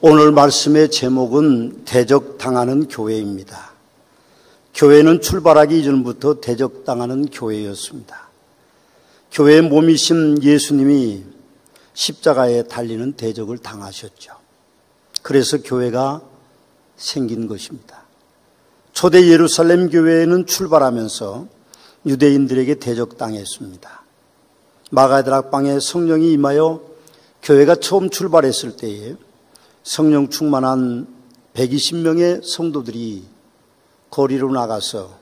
오늘 말씀의 제목은 대적당하는 교회입니다. 교회는 출발하기 이전부터 대적당하는 교회였습니다. 교회의 몸이신 예수님이 십자가에 달리는 대적을 당하셨죠. 그래서 교회가 생긴 것입니다. 초대 예루살렘 교회는 출발하면서 유대인들에게 대적당했습니다. 마가다락방에 성령이 임하여 교회가 처음 출발했을 때에 성령 충만한 120명의 성도들이 거리로 나가서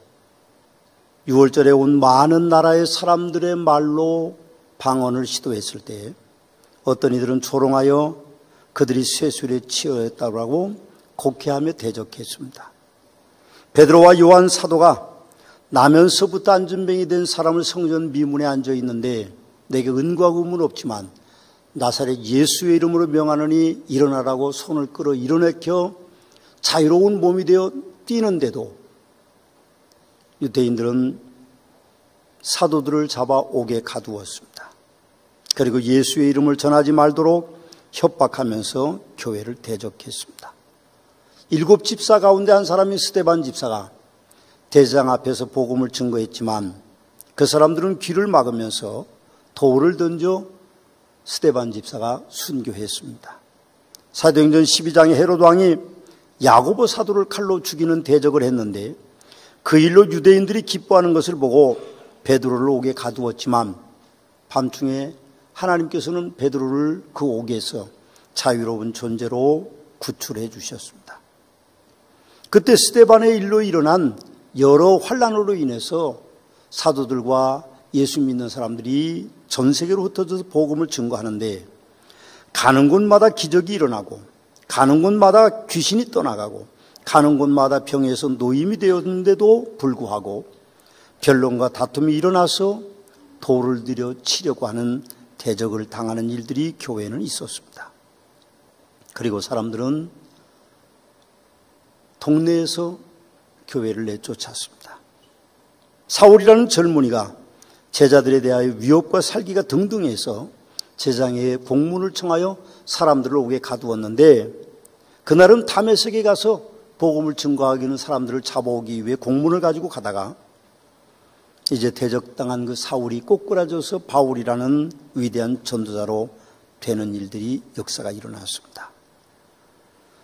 6월절에 온 많은 나라의 사람들의 말로 방언을 시도했을 때 어떤 이들은 조롱하여 그들이 쇠술에 치여있다고 하고 곡해하며 대적했습니다. 베드로와 요한 사도가 나면서부터 안전병이 된 사람을 성전 미문에 앉아 있는데 내게 은과 금은 없지만 나사렛 예수의 이름으로 명하노니 일어나라고 손을 끌어 일어나켜 자유로운 몸이 되어 뛰는데도 유대인들은 사도들을 잡아 옥에 가두었습니다. 그리고 예수의 이름을 전하지 말도록 협박하면서 교회를 대적했습니다. 7 집사 가운데 한 사람인 스데반 집사가 대제장 앞에서 복음을 증거했지만 그 사람들은 귀를 막으면서 돌을 던져 스데반 집사가 순교했습니다. 사도행전 12장에 헤롯 왕이 야고보 사도를 칼로 죽이는 대적을 했는데 그 일로 유대인들이 기뻐하는 것을 보고 베드로를 옥에 가두었지만 밤중에 하나님께서는 베드로를 그 옥에서 자유로운 존재로 구출해 주셨습니다. 그때 스데반의 일로 일어난 여러 환난으로 인해서 사도들과 예수 믿는 사람들이 전 세계로 흩어져서 복음을 증거하는데 가는 곳마다 기적이 일어나고 가는 곳마다 귀신이 떠나가고 가는 곳마다 병에서 노임이 되었는데도 불구하고 변론과 다툼이 일어나서 돌을 들여 치려고 하는 대적을 당하는 일들이 교회에는 있었습니다. 그리고 사람들은 동네에서 교회를 내쫓았습니다. 사울이라는 젊은이가 제자들에 대하여 위협과 살기가 등등해서 제장에 공문을 청하여 사람들을 옥에 가두었는데 그날은 다메섹에 가서 복음을 증거하기는 사람들을 잡아오기 위해 공문을 가지고 가다가 이제 대적당한 그 사울이 꼬꾸라져서 바울이라는 위대한 전도자로 되는 일들이 역사가 일어났습니다.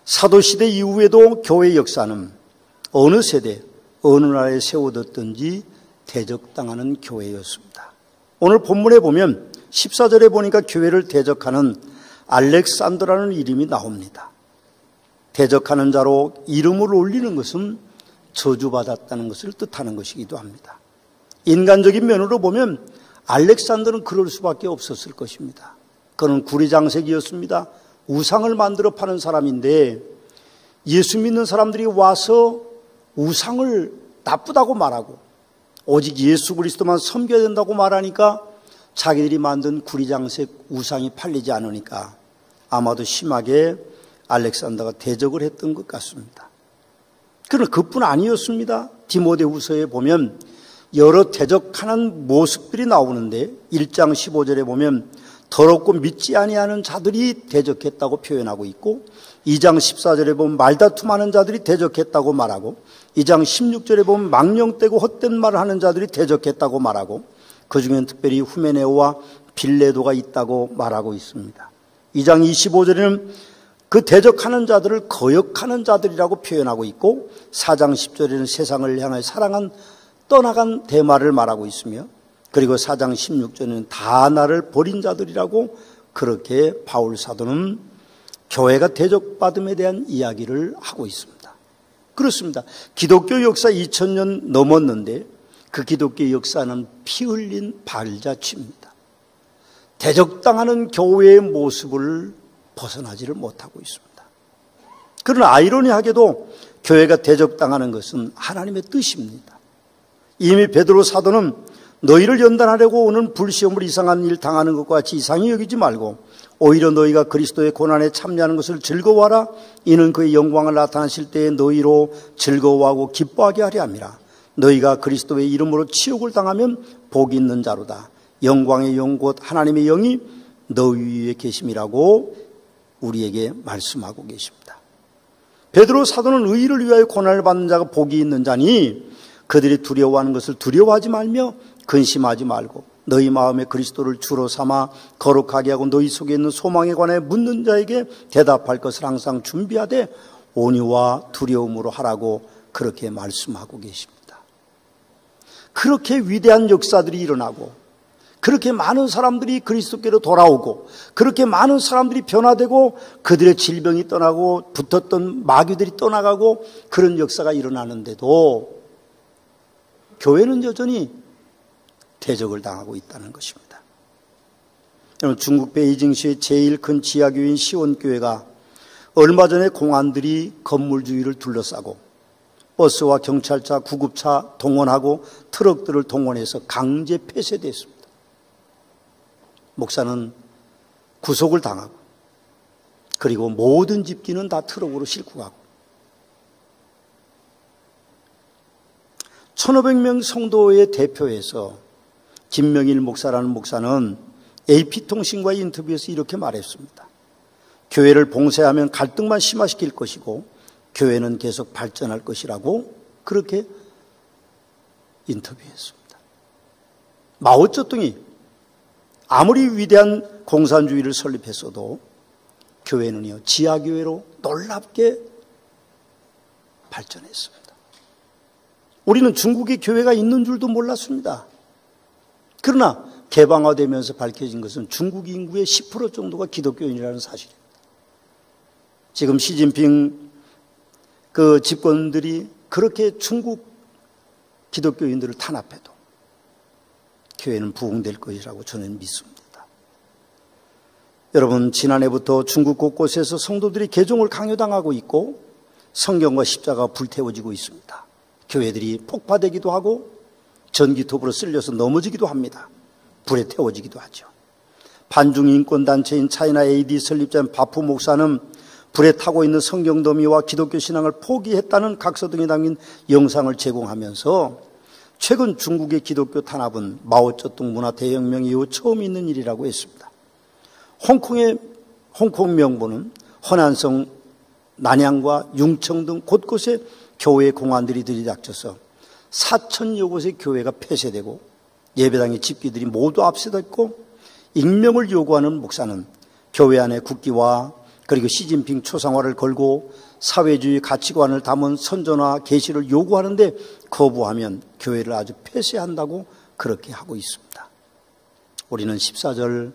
사도시대 이후에도 교회 역사는 어느 세대, 어느 나라에 세워졌든지 대적당하는 교회였습니다. 오늘 본문에 보면 14절에 보니까 교회를 대적하는 알렉산더라는 이름이 나옵니다. 대적하는 자로 이름을 올리는 것은 저주받았다는 것을 뜻하는 것이기도 합니다. 인간적인 면으로 보면 알렉산더는 그럴 수밖에 없었을 것입니다. 그는 구리장색이었습니다. 우상을 만들어 파는 사람인데 예수 믿는 사람들이 와서 우상을 나쁘다고 말하고 오직 예수 그리스도만 섬겨야 된다고 말하니까 자기들이 만든 구리장색 우상이 팔리지 않으니까 아마도 심하게 알렉산더가 대적을 했던 것 같습니다. 그러나 그뿐 아니었습니다. 디모데후서에 보면 여러 대적하는 모습들이 나오는데 1장 15절에 보면 더럽고 믿지 아니하는 자들이 대적했다고 표현하고 있고 2장 14절에 보면 말다툼하는 자들이 대적했다고 말하고 2장 16절에 보면 망령되고 헛된 말을 하는 자들이 대적했다고 말하고 그중엔 특별히 후메네오와 빌레도가 있다고 말하고 있습니다. 2장 25절에는 그 대적하는 자들을 거역하는 자들이라고 표현하고 있고 4장 10절에는 세상을 향해 떠나간 대마를 말하고 있으며 그리고 4장 16절에는 다 나를 버린 자들이라고 그렇게 바울 사도는 교회가 대적받음에 대한 이야기를 하고 있습니다. 그렇습니다. 기독교 역사 2000년 넘었는데 그 기독교 역사는 피 흘린 발자취입니다. 대적당하는 교회의 모습을 벗어나지를 못하고 있습니다. 그러나 아이러니하게도 교회가 대적당하는 것은 하나님의 뜻입니다. 이미 베드로 사도는 너희를 연단하려고 오는 불시험을 이상한 일 당하는 것과 같이 이상히 여기지 말고 오히려 너희가 그리스도의 고난에 참여하는 것을 즐거워하라. 이는 그의 영광을 나타나실 때에 너희로 즐거워하고 기뻐하게 하려 함이라. 너희가 그리스도의 이름으로 치욕을 당하면 복이 있는 자로다. 영광의 영 곧 하나님의 영이 너희 위에 계심이라고 우리에게 말씀하고 계십니다. 베드로 사도는 의를 위하여 고난을 받는 자가 복이 있는 자니 그들이 두려워하는 것을 두려워하지 말며 근심하지 말고 너희 마음에 그리스도를 주로 삼아 거룩하게 하고 너희 속에 있는 소망에 관해 묻는 자에게 대답할 것을 항상 준비하되 온유와 두려움으로 하라고 그렇게 말씀하고 계십니다. 그렇게 위대한 역사들이 일어나고 그렇게 많은 사람들이 그리스도께로 돌아오고 그렇게 많은 사람들이 변화되고 그들의 질병이 떠나고 붙었던 마귀들이 떠나가고 그런 역사가 일어나는데도 교회는 여전히 대적을 당하고 있다는 것입니다. 여러분, 중국 베이징시의 제일 큰 지하교회인 시온교회가 얼마 전에 공안들이 건물주위를 둘러싸고 버스와 경찰차, 구급차 동원하고 트럭들을 동원해서 강제 폐쇄됐습니다. 목사는 구속을 당하고 그리고 모든 집기는 다 트럭으로 싣고 가고 1500명 성도의 대표에서 김명일 목사라는 목사는 AP통신과의 인터뷰에서 이렇게 말했습니다. 교회를 봉쇄하면 갈등만 심화시킬 것이고 교회는 계속 발전할 것이라고 그렇게 인터뷰했습니다. 마오쩌둥이 아무리 위대한 공산주의를 설립했어도 교회는요, 지하교회로 놀랍게 발전했습니다. 우리는 중국에 교회가 있는 줄도 몰랐습니다. 그러나 개방화되면서 밝혀진 것은 중국 인구의 10% 정도가 기독교인이라는 사실입니다. 지금 시진핑 그 집권들이 그렇게 중국 기독교인들을 탄압해도 교회는 부흥될 것이라고 저는 믿습니다. 여러분, 지난해부터 중국 곳곳에서 성도들이 개종을 강요당하고 있고 성경과 십자가가 불태워지고 있습니다. 교회들이 폭파되기도 하고 전기톱으로 쓸려서 넘어지기도 합니다. 불에 태워지기도 하죠. 반중인권단체인 차이나 AD 설립자인 바프 목사는 불에 타고 있는 성경 더미와 기독교 신앙을 포기했다는 각서 등에 담긴 영상을 제공하면서 최근 중국의 기독교 탄압은 마오쩌둥 문화 대혁명 이후 처음 있는 일이라고 했습니다. 홍콩 명보는 허난성, 난양과 융청 등 곳곳에 교회 공안들이 들이닥쳐서 4,000여 곳의 교회가 폐쇄되고 예배당의 집기들이 모두 압수됐고 익명을 요구하는 목사는 교회 안에 국기와 그리고 시진핑 초상화를 걸고 사회주의 가치관을 담은 선전과 계시를 요구하는데 거부하면 교회를 아주 폐쇄한다고 그렇게 하고 있습니다. 우리는 14절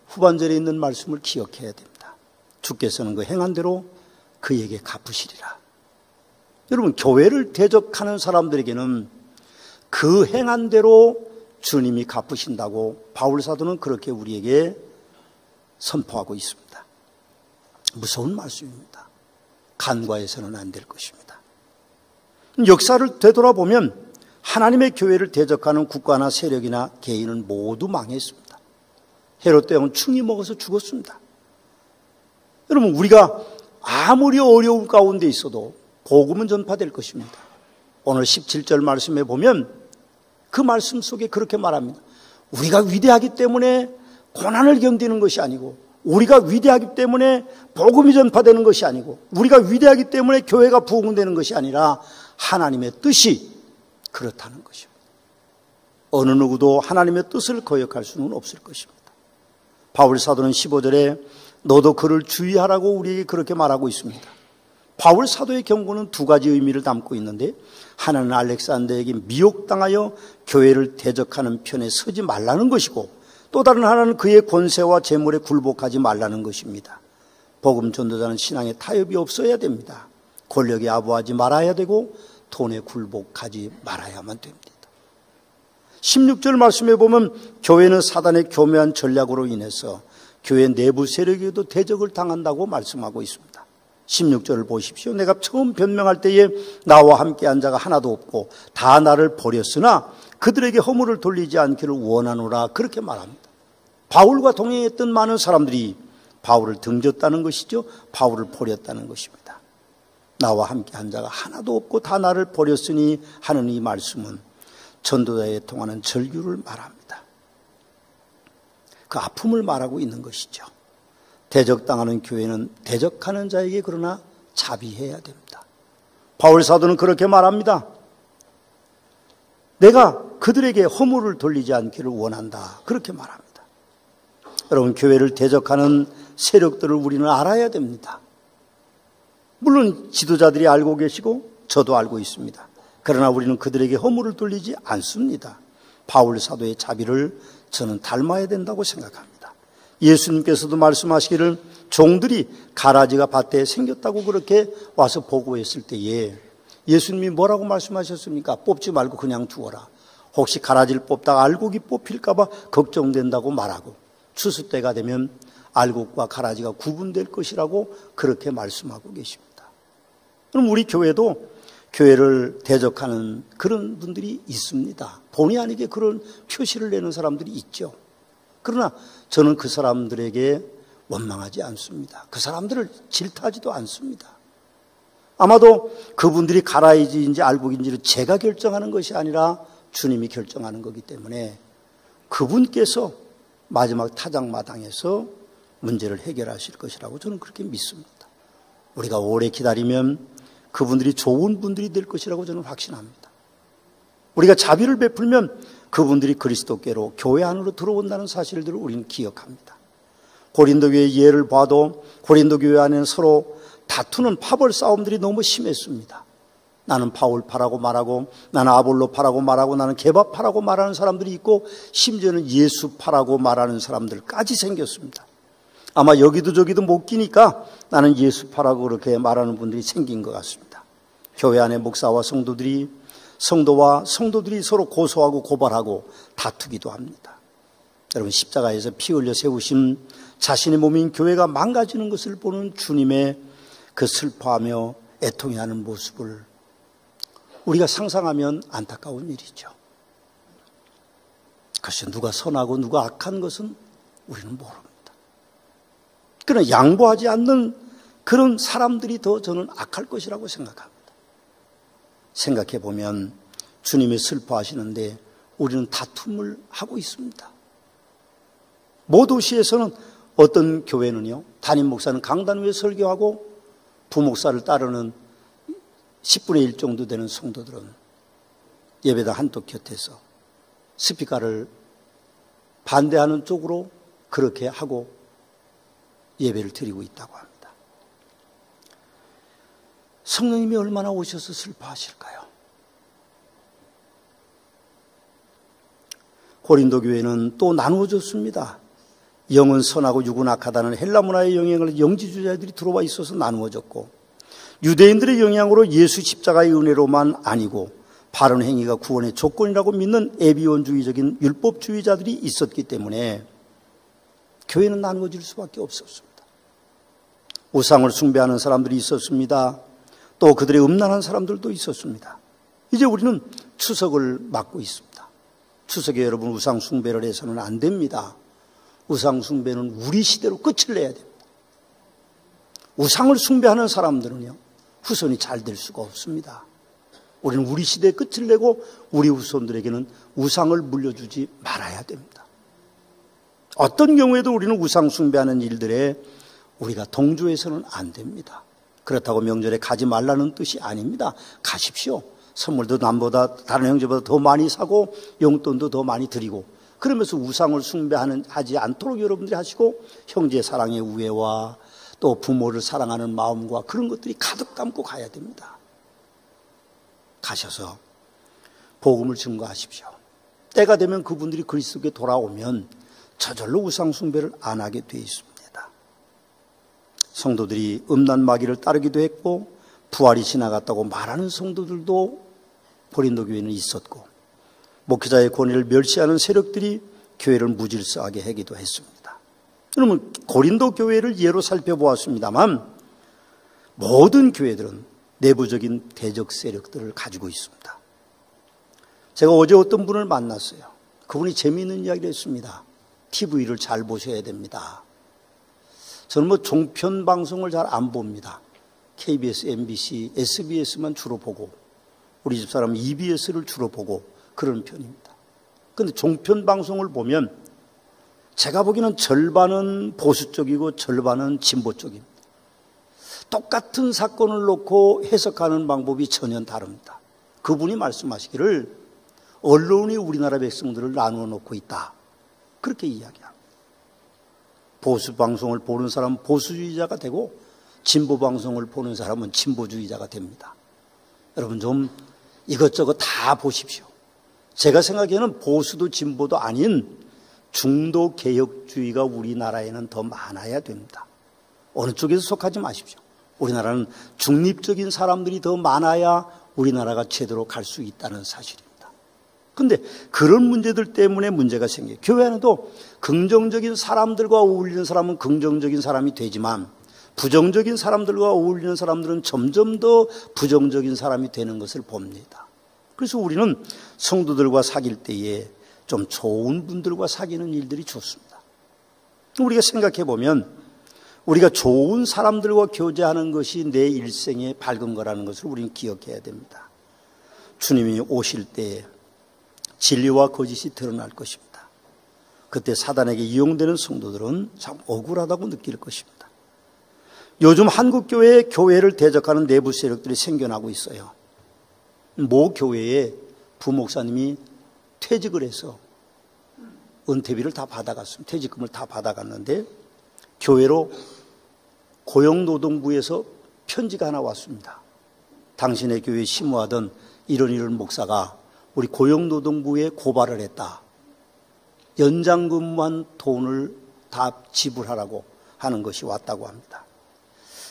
후반절에 있는 말씀을 기억해야 됩니다. 주께서는 그 행한 대로 그에게 갚으시리라. 여러분, 교회를 대적하는 사람들에게는 그 행한 대로 주님이 갚으신다고 바울 사도는 그렇게 우리에게 선포하고 있습니다. 무서운 말씀입니다. 간과해서는 안 될 것입니다. 역사를 되돌아보면 하나님의 교회를 대적하는 국가나 세력이나 개인은 모두 망했습니다. 헤롯 대왕은 충이 먹어서 죽었습니다. 여러분, 우리가 아무리 어려운 가운데 있어도 복음은 전파될 것입니다. 오늘 17절 말씀에 보면 그 말씀 속에 그렇게 말합니다. 우리가 위대하기 때문에 고난을 견디는 것이 아니고, 우리가 위대하기 때문에 복음이 전파되는 것이 아니고, 우리가 위대하기 때문에 교회가 부흥되는 것이 아니라 하나님의 뜻이 그렇다는 것입니다. 어느 누구도 하나님의 뜻을 거역할 수는 없을 것입니다. 바울 사도는 15절에 너도 그를 주의하라고 우리에게 그렇게 말하고 있습니다. 바울 사도의 경고는 두 가지 의미를 담고 있는데, 하나는 알렉산더에게 미혹당하여 교회를 대적하는 편에 서지 말라는 것이고, 또 다른 하나는 그의 권세와 재물에 굴복하지 말라는 것입니다. 복음 전도자는 신앙에 타협이 없어야 됩니다. 권력에 아부하지 말아야 되고 돈에 굴복하지 말아야만 됩니다. 16절 말씀에 보면 교회는 사단의 교묘한 전략으로 인해서 교회 내부 세력에도 대적을 당한다고 말씀하고 있습니다. 16절을 보십시오. 내가 처음 변명할 때에 나와 함께한 자가 하나도 없고 다 나를 버렸으나 그들에게 허물을 돌리지 않기를 원하노라, 그렇게 말합니다. 바울과 동행했던 많은 사람들이 바울을 등졌다는 것이죠. 바울을 버렸다는 것입니다. 나와 함께한 자가 하나도 없고 다 나를 버렸으니 하는 이 말씀은 전도자에 통하는 절규를 말합니다. 그 아픔을 말하고 있는 것이죠. 대적당하는 교회는 대적하는 자에게 그러나 자비해야 됩니다. 바울 사도는 그렇게 말합니다. 내가 그들에게 허물을 돌리지 않기를 원한다. 그렇게 말합니다. 여러분, 교회를 대적하는 세력들을 우리는 알아야 됩니다. 물론 지도자들이 알고 계시고 저도 알고 있습니다. 그러나 우리는 그들에게 허물을 돌리지 않습니다. 바울 사도의 자비를 저는 닮아야 된다고 생각합니다. 예수님께서도 말씀하시기를 종들이 가라지가 밭에 생겼다고 그렇게 와서 보고했을 때에 예수님이 뭐라고 말씀하셨습니까? 뽑지 말고 그냥 두어라. 혹시 가라지를 뽑다가 알곡이 뽑힐까 봐 걱정된다고 말하고 추수 때가 되면 알곡과 가라지가 구분될 것이라고 그렇게 말씀하고 계십니다. 그럼 우리 교회도 교회를 대적하는 그런 분들이 있습니다. 본의 아니게 그런 표시를 내는 사람들이 있죠. 그러나 저는 그 사람들에게 원망하지 않습니다. 그 사람들을 질타하지도 않습니다. 아마도 그분들이 가라지인지 알곡인지를 제가 결정하는 것이 아니라 주님이 결정하는 거기 때문에 그분께서 마지막 타작마당에서 문제를 해결하실 것이라고 저는 그렇게 믿습니다. 우리가 오래 기다리면 그분들이 좋은 분들이 될 것이라고 저는 확신합니다. 우리가 자비를 베풀면 그분들이 그리스도께로 교회 안으로 들어온다는 사실들을 우리는 기억합니다. 고린도 교회 예를 봐도 고린도 교회 안에는 서로 다투는 파벌 싸움들이 너무 심했습니다. 나는 바울파라고 말하고 나는 아볼로파라고 말하고 나는 게바파라고 말하는 사람들이 있고 심지어는 예수파라고 말하는 사람들까지 생겼습니다. 아마 여기도 저기도 못 끼니까 나는 예수파라고 그렇게 말하는 분들이 생긴 것 같습니다. 교회 안에 목사와 성도와 성도들이 서로 고소하고 고발하고 다투기도 합니다. 여러분, 십자가에서 피 흘려 세우신 자신의 몸인 교회가 망가지는 것을 보는 주님의 그 슬퍼하며 애통해하는 모습을 우리가 상상하면 안타까운 일이죠. 그것이 누가 선하고 누가 악한 것은 우리는 모릅니다. 그러나 양보하지 않는 그런 사람들이 더 저는 악할 것이라고 생각합니다. 생각해 보면 주님이 슬퍼하시는데 우리는 다툼을 하고 있습니다. 모 도시에서는 어떤 교회는요, 담임 목사는 강단 위에 설교하고 부목사를 따르는 10분의 1 정도 되는 성도들은 예배당 한쪽 곁에서 스피커를 반대하는 쪽으로 그렇게 하고 예배를 드리고 있다고 합니다. 성령님이 얼마나 오셔서 슬퍼하실까요? 고린도 교회는 또 나누어졌습니다. 영은 선하고 육은 악하다는 헬라 문화의 영향을 영지주의자들이 들어와 있어서 나누어졌고, 유대인들의 영향으로 예수 십자가의 은혜로만 아니고 바른 행위가 구원의 조건이라고 믿는 에비온주의적인 율법주의자들이 있었기 때문에 교회는 나누어질 수밖에 없었습니다. 우상을 숭배하는 사람들이 있었습니다. 또 그들의 음란한 사람들도 있었습니다. 이제 우리는 추석을 맞고 있습니다. 추석에 여러분 우상 숭배를 해서는 안 됩니다. 우상 숭배는 우리 시대로 끝을 내야 됩니다. 우상을 숭배하는 사람들은요, 후손이 잘 될 수가 없습니다. 우리는 우리 시대에 끝을 내고 우리 후손들에게는 우상을 물려주지 말아야 됩니다. 어떤 경우에도 우리는 우상 숭배하는 일들에 우리가 동조해서는 안 됩니다. 그렇다고 명절에 가지 말라는 뜻이 아닙니다. 가십시오. 선물도 남보다 다른 형제보다 더 많이 사고 용돈도 더 많이 드리고, 그러면서 우상을 숭배하지 않도록 여러분들이 하시고, 형제 사랑의 우애와 또 부모를 사랑하는 마음과 그런 것들이 가득 담고 가야 됩니다. 가셔서 복음을 증거하십시오. 때가 되면 그분들이 그리스도께 돌아오면 저절로 우상 숭배를 안 하게 돼 있습니다. 성도들이 음란 마귀를 따르기도 했고 부활이 지나갔다고 말하는 성도들도 고린도 교회는 있었고, 목회자의 권위를 멸시하는 세력들이 교회를 무질서하게 하기도 했습니다. 그러면 고린도 교회를 예로 살펴보았습니다만 모든 교회들은 내부적인 대적 세력들을 가지고 있습니다. 제가 어제 어떤 분을 만났어요. 그분이 재미있는 이야기를 했습니다. TV를 잘 보셔야 됩니다. 저는 종편 방송을 잘 안 봅니다. KBS, MBC, SBS만 주로 보고 우리 집사람은 EBS를 주로 보고 그런 편입니다. 그런데 종편 방송을 보면 제가 보기에는 절반은 보수 쪽이고 절반은 진보 쪽입니다. 똑같은 사건을 놓고 해석하는 방법이 전혀 다릅니다. 그분이 말씀하시기를 언론이 우리나라 백성들을 나누어 놓고 있다. 그렇게 이야기합니다. 보수 방송을 보는 사람은 보수주의자가 되고 진보 방송을 보는 사람은 진보주의자가 됩니다. 여러분 좀 이것저것 다 보십시오. 제가 생각에는 보수도 진보도 아닌 중도 개혁주의가 우리나라에는 더 많아야 됩니다. 어느 쪽에서 속하지 마십시오. 우리나라는 중립적인 사람들이 더 많아야 우리나라가 제대로 갈 수 있다는 사실입니다. 그런데 그런 문제들 때문에 문제가 생겨요. 교회 안에도 긍정적인 사람들과 어울리는 사람은 긍정적인 사람이 되지만 부정적인 사람들과 어울리는 사람들은 점점 더 부정적인 사람이 되는 것을 봅니다. 그래서 우리는 성도들과 사귈 때에 좀 좋은 분들과 사귀는 일들이 좋습니다. 우리가 생각해 보면 우리가 좋은 사람들과 교제하는 것이 내 일생의 밝은 거라는 것을 우리는 기억해야 됩니다. 주님이 오실 때 진리와 거짓이 드러날 것입니다. 그때 사단에게 이용되는 성도들은 참 억울하다고 느낄 것입니다. 요즘 한국교회에 교회를 대적하는 내부 세력들이 생겨나고 있어요. 모 교회에 부목사님이 퇴직을 해서 은퇴비를 다 받아갔습니다. 퇴직금을 다 받아갔는데 교회로 고용노동부에서 편지가 하나 왔습니다. 당신의 교회에 심무하던 이런 목사가 우리 고용노동부에 고발을 했다. 연장 근무한 돈을 다 지불하라고 하는 것이 왔다고 합니다.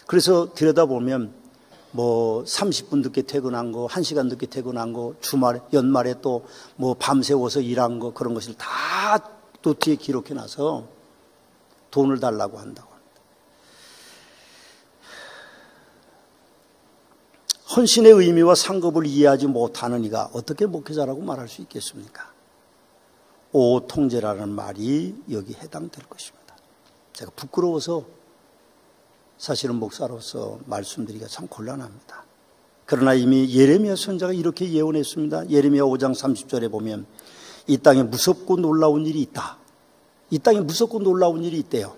그래서 들여다보면 뭐 30분 늦게 퇴근한 거, 1시간 늦게 퇴근한 거, 주말에 연말에 또 뭐 밤새워서 일한 거 그런 것을 다 노트에 기록해 놔서 돈을 달라고 한다고 합니다. 헌신의 의미와 상급을 이해하지 못하는 이가 어떻게 목회자라고 말할 수 있겠습니까? 오통제라는 말이 여기 해당될 것입니다. 제가 부끄러워서 사실은 목사로서 말씀드리기가 참 곤란합니다. 그러나 이미 예레미야 선지자가 이렇게 예언했습니다. 예레미야 5장 30절에 보면 이 땅에 무섭고 놀라운 일이 있다. 이 땅에 무섭고 놀라운 일이 있대요.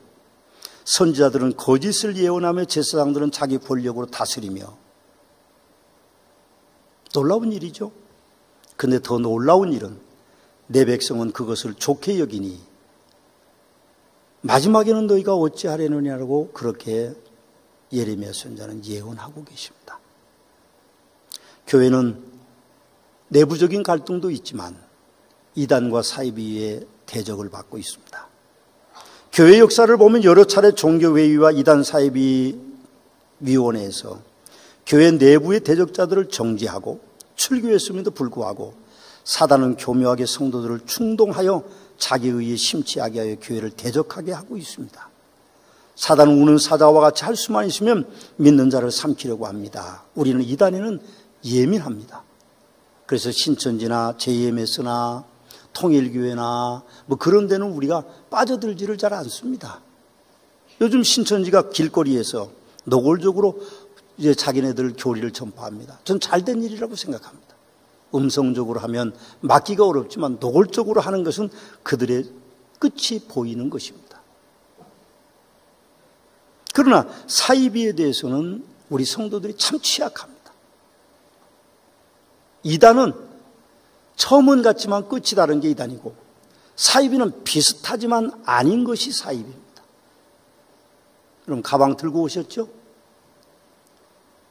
선지자들은 거짓을 예언하며 제사장들은 자기 권력으로 다스리며. 놀라운 일이죠. 그런데 더 놀라운 일은 내 백성은 그것을 좋게 여기니 마지막에는 너희가 어찌하려느냐라고 그렇게 예레미야 선지자는 예언하고 계십니다. 교회는 내부적인 갈등도 있지만 이단과 사이비의 대적을 받고 있습니다. 교회 역사를 보면 여러 차례 종교회의와 이단 사이비 위원회에서 교회 내부의 대적자들을 정지하고 출교했음에도 불구하고 사단은 교묘하게 성도들을 충동하여 자기 의에 심취하게 하여 교회를 대적하게 하고 있습니다. 사단은 우는 사자와 같이 할 수만 있으면 믿는 자를 삼키려고 합니다. 우리는 이단에는 예민합니다. 그래서 신천지나 JMS나 통일교회나 뭐 그런 데는 우리가 빠져들지를 잘 않습니다. 요즘 신천지가 길거리에서 노골적으로 이제 자기네들 교리를 전파합니다. 전 잘된 일이라고 생각합니다. 음성적으로 하면 막기가 어렵지만 노골적으로 하는 것은 그들의 끝이 보이는 것입니다. 그러나 사이비에 대해서는 우리 성도들이 참 취약합니다. 이단은 처음은 같지만 끝이 다른 게 이단이고 사이비는 비슷하지만 아닌 것이 사이비입니다. 그럼 가방 들고 오셨죠?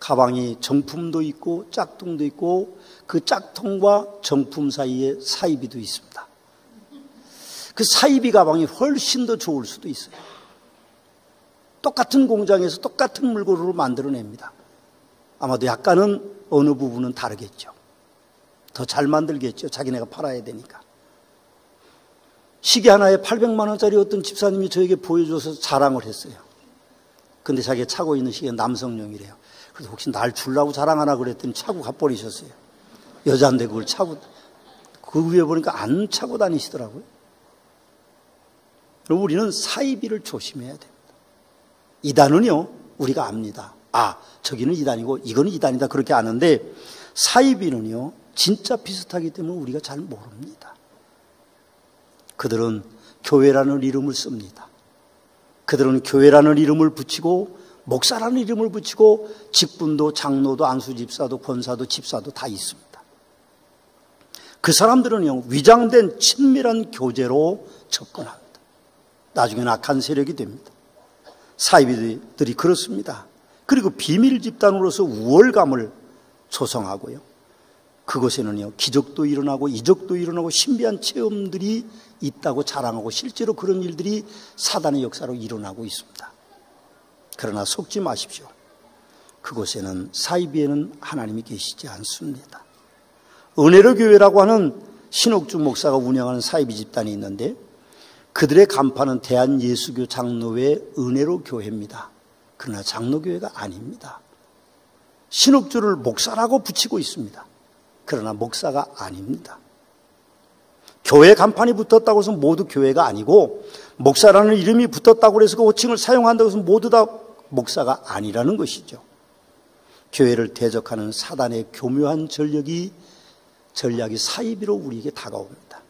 가방이 정품도 있고 짝퉁도 있고 그 짝퉁과 정품 사이에 사이비도 있습니다. 그 사이비 가방이 훨씬 더 좋을 수도 있어요. 똑같은 공장에서 똑같은 물건으로 만들어냅니다. 아마도 약간은 어느 부분은 다르겠죠. 더 잘 만들겠죠. 자기네가 팔아야 되니까. 시계 하나에 800만 원짜리 어떤 집사님이 저에게 보여줘서 자랑을 했어요. 근데 자기가 차고 있는 시계가 남성용이래요. 그래서 혹시 날 주려고 자랑하나 그랬더니 차고 가버리셨어요. 여자인데 그걸 차고, 그 위에 보니까 안 차고 다니시더라고요. 그럼 우리는 사이비를 조심해야 됩니다. 이단은요, 우리가 압니다. 아, 저기는 이단이고 이거는 이단이다 그렇게 아는데 사이비는요, 진짜 비슷하기 때문에 우리가 잘 모릅니다. 그들은 교회라는 이름을 씁니다. 그들은 교회라는 이름을 붙이고 목사라는 이름을 붙이고 직분도 장로도 안수집사도 권사도 집사도 다 있습니다. 그 사람들은요, 위장된 친밀한 교제로 접근합니다. 나중에는 악한 세력이 됩니다. 사이비들이 그렇습니다. 그리고 비밀 집단으로서 우월감을 조성하고요. 그곳에는요, 기적도 일어나고 이적도 일어나고 신비한 체험들이 있다고 자랑하고 실제로 그런 일들이 사단의 역사로 일어나고 있습니다. 그러나 속지 마십시오. 그곳에는 사이비에는 하나님이 계시지 않습니다. 은혜로 교회라고 하는 신옥주 목사가 운영하는 사이비 집단이 있는데 그들의 간판은 대한예수교 장로회 은혜로 교회입니다. 그러나 장로교회가 아닙니다. 신옥주를 목사라고 붙이고 있습니다. 그러나 목사가 아닙니다. 교회 간판이 붙었다고 해서 모두 교회가 아니고 목사라는 이름이 붙었다고 해서 그 호칭을 사용한다고 해서 모두 다 목사가 아니라는 것이죠. 교회를 대적하는 사단의 교묘한 전략이 사이비로 우리에게 다가옵니다.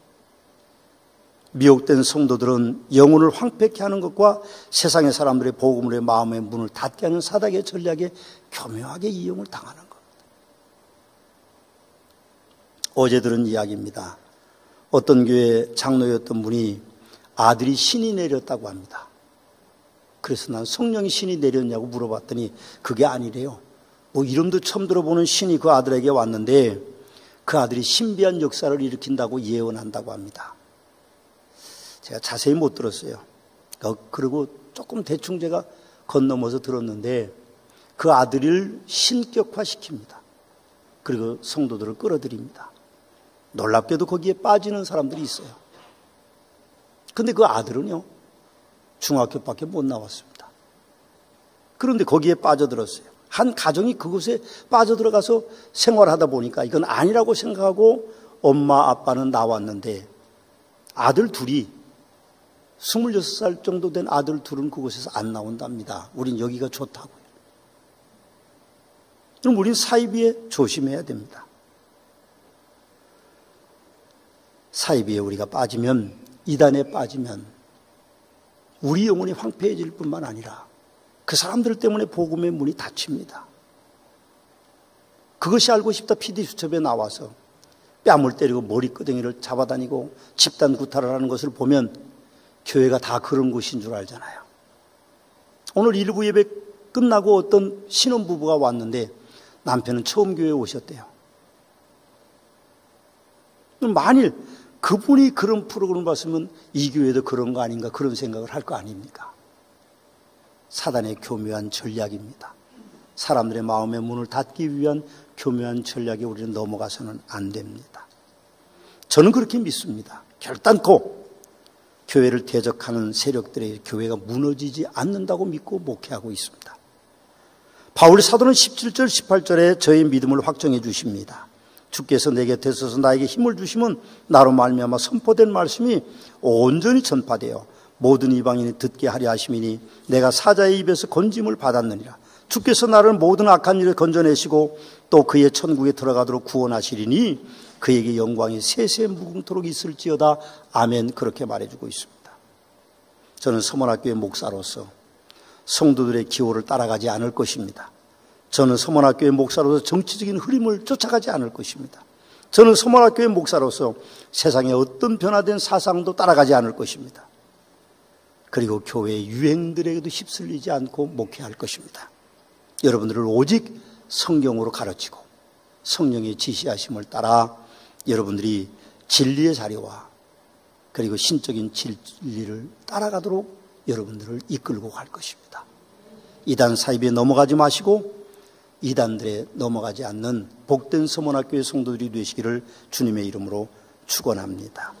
미혹된 성도들은 영혼을 황폐케 하는 것과 세상의 사람들의 복음의 마음의 문을 닫게 하는 사단의 전략에 교묘하게 이용을 당하는 겁니다. 어제 들은 이야기입니다. 어떤 교회 장로였던 분이 아들이 신이 내렸다고 합니다. 그래서 난 성령이 신이 내렸냐고 물어봤더니 그게 아니래요. 뭐 이름도 처음 들어보는 신이 그 아들에게 왔는데 그 아들이 신비한 역사를 일으킨다고 예언한다고 합니다. 제가 자세히 못 들었어요. 그리고 조금 대충 제가 건너면서 들었는데 그 아들을 신격화시킵니다. 그리고 성도들을 끌어들입니다. 놀랍게도 거기에 빠지는 사람들이 있어요. 근데 그 아들은요, 중학교밖에 못 나왔습니다. 그런데 거기에 빠져들었어요. 한 가정이 그곳에 빠져들어가서 생활하다 보니까 이건 아니라고 생각하고 엄마 아빠는 나왔는데 아들 둘이 26살 정도 된 아들 둘은 그곳에서 안 나온답니다. 우린 여기가 좋다고요. 그럼 우린 사이비에 조심해야 됩니다. 사이비에 우리가 빠지면, 이단에 빠지면 우리 영혼이 황폐해질 뿐만 아니라 그 사람들 때문에 복음의 문이 닫힙니다. 그것이 알고 싶다 PD수첩에 나와서 뺨을 때리고 머리끄댕이를 잡아다니고 집단 구타를 하는 것을 보면 교회가 다 그런 곳인 줄 알잖아요. 오늘 일부 예배 끝나고 어떤 신혼부부가 왔는데 남편은 처음 교회에 오셨대요. 만일 그분이 그런 프로그램을 봤으면 이 교회도 그런 거 아닌가 그런 생각을 할 거 아닙니까? 사단의 교묘한 전략입니다. 사람들의 마음의 문을 닫기 위한 교묘한 전략에 우리는 넘어가서는 안 됩니다. 저는 그렇게 믿습니다. 결단코 교회를 대적하는 세력들의 교회가 무너지지 않는다고 믿고 목회하고 있습니다. 바울 사도는 17절 18절에 저의 믿음을 확정해 주십니다. 주께서 내 곁에 서서 나에게 힘을 주시면 나로 말미암아 선포된 말씀이 온전히 전파되어 모든 이방인이 듣게 하려 하심이니 내가 사자의 입에서 건짐을 받았느니라. 주께서 나를 모든 악한 일을 건져내시고 또 그의 천국에 들어가도록 구원하시리니 그에게 영광이 세세 무궁토록 있을지어다. 아멘. 그렇게 말해주고 있습니다. 저는 서문학교의 목사로서 성도들의 기호를 따라가지 않을 것입니다. 저는 서문학교의 목사로서 정치적인 흐름을 쫓아가지 않을 것입니다. 저는 서문학교의 목사로서 세상의 어떤 변화된 사상도 따라가지 않을 것입니다. 그리고 교회의 유행들에게도 휩쓸리지 않고 목회할 것입니다. 여러분들을 오직 성경으로 가르치고 성령의 지시하심을 따라 여러분들이 진리의 자리와 그리고 신적인 진리를 따라가도록 여러분들을 이끌고 갈 것입니다. 이단 사이비에 넘어가지 마시고 이단들에 넘어가지 않는 복된 서문학교의 성도들이 되시기를 주님의 이름으로 축원합니다.